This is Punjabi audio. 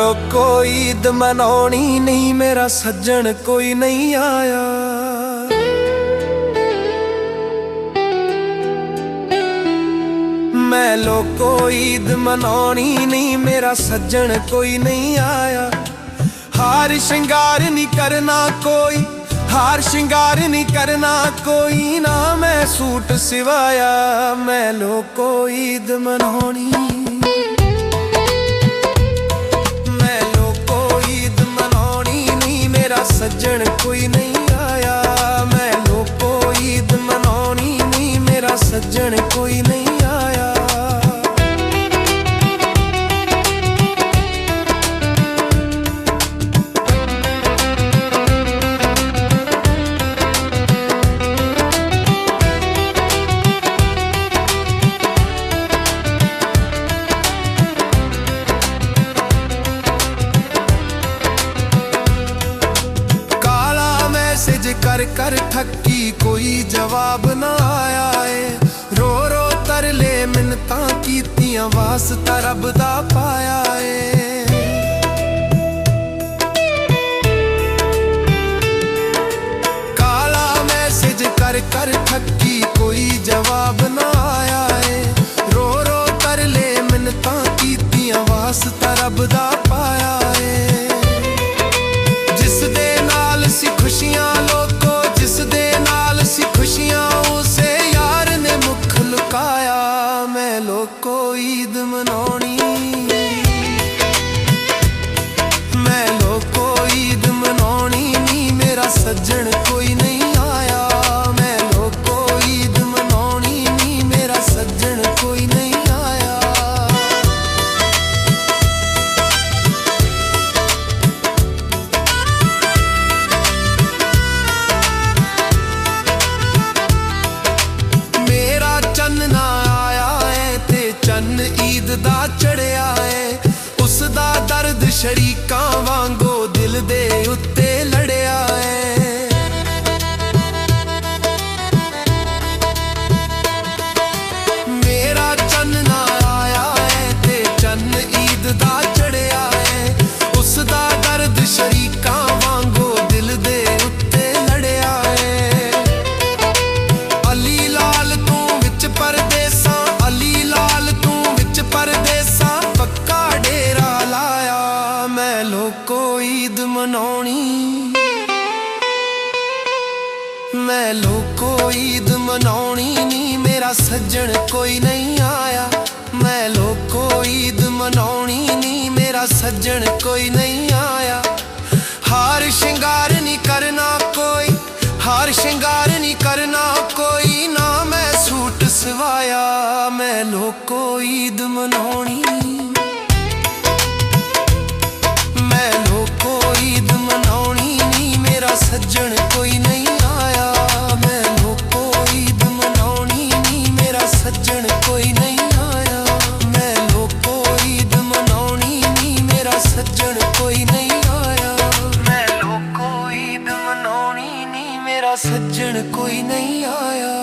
ਲੋਕੋ ਈਦ ਮਨਾਉਣੀ ਨਹੀਂ, ਮੇਰਾ ਸੱਜਣ ਕੋਈ ਨਹੀਂ ਆਇਆ। ਮੈਂ ਲੋਕੋ ਈਦ ਮਨਾਉਣੀ ਨਹੀਂ, ਮੇਰਾ ਸੱਜਣ ਕੋਈ ਨਹੀਂ ਆਇਆ। ਹਾਰ ਸ਼ਿੰਗਾਰ ਨਹੀਂ ਕਰਨਾ ਕੋਈ, ਹਾਰ ਸ਼ਿੰਗਾਰ ਨਹੀਂ ਕਰਨਾ ਕੋਈ ਨਾ, ਮੈਂ ਸੂਟ ਸਿਵਾਇਆ। ਮੈਂ ਲੋਕੋ ਈਦ ਮਨਾਉਣੀ, ਮੈਂ ਲੋਕੋ ਈਦ ਮਨਾਉਣੀ ਨਹੀਂ, ਮੇਰਾ ਸੱਜਣ ਕੋਈ ਨਹੀਂ ਆਇਆ। ਮੈਂ ਲੋਕੋ ਈਦ ਮਨਾਉਣੀ ਨਹੀਂ, ਮੇਰਾ ਸੱਜਣ ਕੋਈ ਨਹੀਂ ਆਇਆ। ਕਰ ਕਰ ਠੱਕੀ ਕੋਈ ਜਵਾਬ ਨਾ ਆਇਆ ਏ, ਰੋ ਰੋ ਤਰਲੇ ਮਿੰਨਤਾਂ ਕੀਤੀਆਂ ਵਾਸਤਾ ਰੱਬ ਦਾ ਪਾਇਆ ਏ। ਕਾਲਾ ਮੈਸੇਜ ਕਰ ਕਰ ਠੱਕੀ ਕੋਈ ਜਵਾਬ ਨਾ ਆਇਆ ਏ, ਰੋ ਰੋ ਤਰਲੇ ਮਿੰਨਤਾਂ ਕੀਤੀਆਂ ਵਾਸਤਾ ਰੱਬ ਦਾ ਪਾਇਆ ਏ। ਜਿਸ ਦੇ ਨਾਲ ਸੀ ਖੁਸ਼ੀਆਂ ਮੈਂ ਲੋਕੋ ਈਦ ਮਨਾਉਣੀ, ਮੈਂ ਲੋਕੋ ਈਦ ਮਨਾਉਣੀ ਨਹੀਂ, ਮੇਰਾ ਸੱਜਣ ਕੋਈ ਨਹੀਂ ਆਇਆ। ਮੈਂ ਲੋਕੋ ਈਦ ਮਨਾਉਣੀ ਨਹੀਂ, ਮੇਰਾ ਸੱਜਣ ਕੋਈ ਨਹੀਂ ਆਇਆ। ਮੇਰਾ ਚੰਨ ਨਾ ਚੰਨ ਈਦ ਦਾ ਚੜਿਆ ਏ, ਉਸ ਦਾ ਦਰਦ ਸ਼ਰੀਕਾਂ ਵਾਂਗੋ ਦਿਲ ਦੇ ਉੱਤੇ ਲੜਿਆ ਏ। ਮੇਰਾ ਚੰਨ ਨਾ ਆਇਆ ਏ ਤੇ ਚੰਨ ਈਦ ਦਾ ਚੜਿਆ ਏ, ਉਸ ਦਾ ਦਰਦ ਸ਼ਰੀਕਾਂ ਵਾਂਗੋ ਦਿਲ ਦੇ ਉੱਤੇ ਲੜਿਆ ਏ। ਅਲੀ ਲਾਲ ਤੂੰ ਵਿੱਚ ਪਰਦੇਸਾਂ, ਅਲੀ ਲਾਲ ਪਰਦੇਸਾਂ ਪੱਕਾ ਡੇਰਾ ਲਾਇਆ। ਮੈਂ ਲੋਕੋ ਈਦ ਮਨਾਉਣੀ, ਮੈਂ ਲੋਕੋ ਈਦ ਮਨਾਉਣੀ ਨਹੀਂ, ਮੇਰਾ ਸੱਜਣ ਕੋਈ ਨਹੀਂ ਆਇਆ। ਮੈਂ ਲੋਕੋ ਈਦ ਮਨਾਉਣੀ ਨਹੀਂ, ਮੇਰਾ ਸੱਜਣ ਕੋਈ ਨਹੀਂ ਆਇਆ। ਹਾਰ ਸ਼ਿੰਗਾਰ ਨਹੀਂ ਕਰਨਾ ਕੋਈ, ਹਾਰ ਸ਼ਿੰਗਾਰ ਨਹੀਂ ਕਰਨਾ ਕੋਈ ਨਾ, ਮੈਂ ਸੂਟ ਸਿਵਾਇਆ। ਮੈਂ ਲੋਕੋ ਈਦ ਮਨਾਉਣੀ, ਮੈਂ ਲੋਕੋ ਈਦ ਮਨਾਉਣੀ ਨਹੀਂ, ਮੇਰਾ ਸੱਜਣ ਕੋਈ ਨਹੀਂ ਆਇਆ। ਮੈਂ ਲੋਕੋ ਈਦ ਮਨਾਉਣੀ ਨਹੀਂ, ਮੇਰਾ ਸੱਜਣ ਕੋਈ ਨਹੀਂ ਆਇਆ। ਮੈਂ ਲੋਕੋ ਈਦ ਮਨਾਉਣੀ ਨਹੀਂ, ਮੇਰਾ ਸੱਜਣ ਕੋਈ ਨਹੀਂ ਆਇਆ। ਮੈਂ ਲੋਕੋ ਈਦ ਮਨਾਉਣੀ ਨਹੀਂ, ਮੇਰਾ ਸੱਜਣ ਕੋਈ ਨਹੀਂ ਆਇਆ।